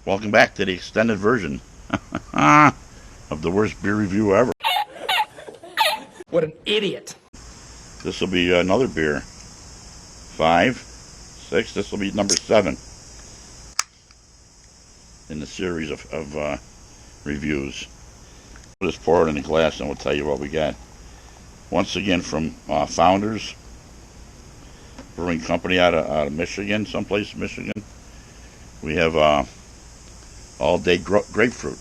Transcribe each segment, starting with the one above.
Welcome back to the extended version of the worst beer review ever. What an idiot. This will be another beer. 5, 6, this will be number 7 in the series of reviews. We'll just pour it in a glass and we'll tell you what we got. Once again from Founders Brewing Company out of Michigan, someplace in Michigan. We have All Day Grapefruit.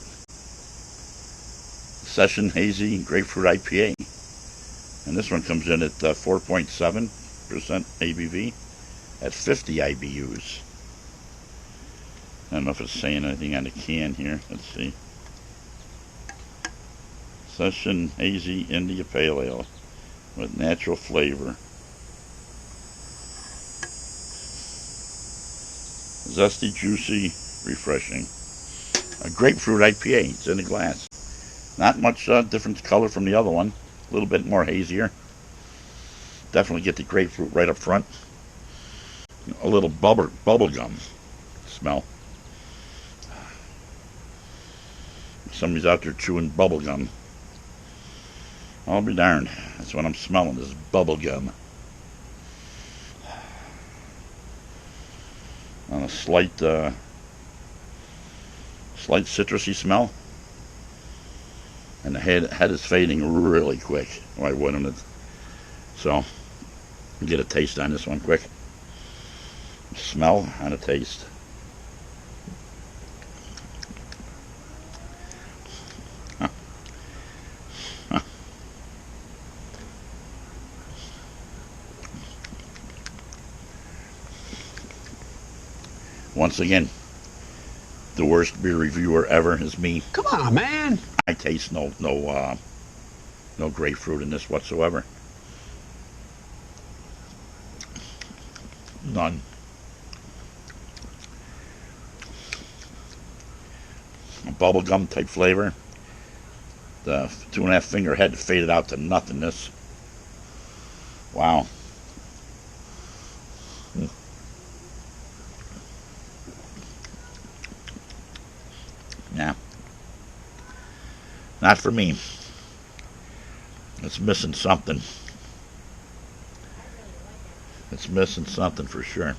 Session Hazy Grapefruit IPA. And this one comes in at 4.7% ABV at 50 IBUs. I don't know if it's saying anything on the can here. Let's see. Session Hazy India Pale Ale with natural flavor. Zesty, juicy, refreshing. A grapefruit IPA. It's in a glass. Not much different color from the other one. A little bit more hazier. Definitely get the grapefruit right up front. A little bubble gum smell. Somebody's out there chewing bubble gum. I'll be darned. That's what I'm smelling, is bubble gum. On a slight citrusy smell. And the head is fading really quick. Why wouldn't it? So, get a taste on this one quick. Smell and a taste. Huh. Huh. Once again, the worst beer reviewer ever is me. Come on, man. I taste no grapefruit in this whatsoever. None. A bubblegum type flavor. The 2.5 finger head faded out to nothingness. Wow. Nah. Not for me. It's missing something. It's missing something for sure.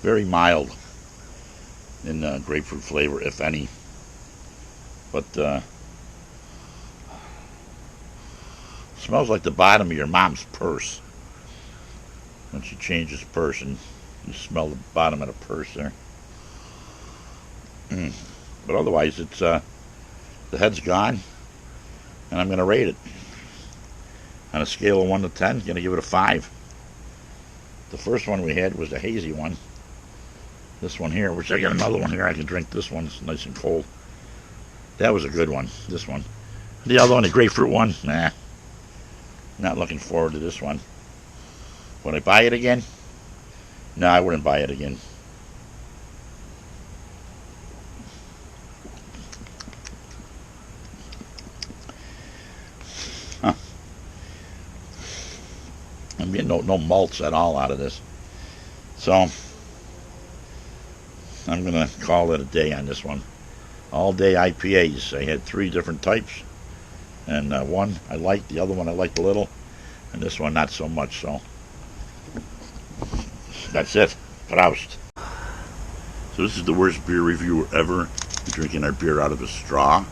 Very mild in grapefruit flavor, if any. But smells like the bottom of your mom's purse. When she changes purse and you smell the bottom of the purse there. But otherwise, it's the head's gone, and I'm going to rate it. On a scale of 1 to 10, I'm going to give it a 5. The first one we had was the hazy one. This one here, which I got another one here. I can drink this one. It's nice and cold. That was a good one, this one. The other one, the grapefruit one, nah. Not looking forward to this one. Would I buy it again? No, I wouldn't buy it again. Huh. I'm getting no malts at all out of this. So, I'm going to call it a day on this one. All day IPAs. I had 3 different types. And one I liked, the other one I liked a little. And this one not so much, so. That's it. Proust. So this is the worst beer reviewer ever. We're drinking our beer out of a straw.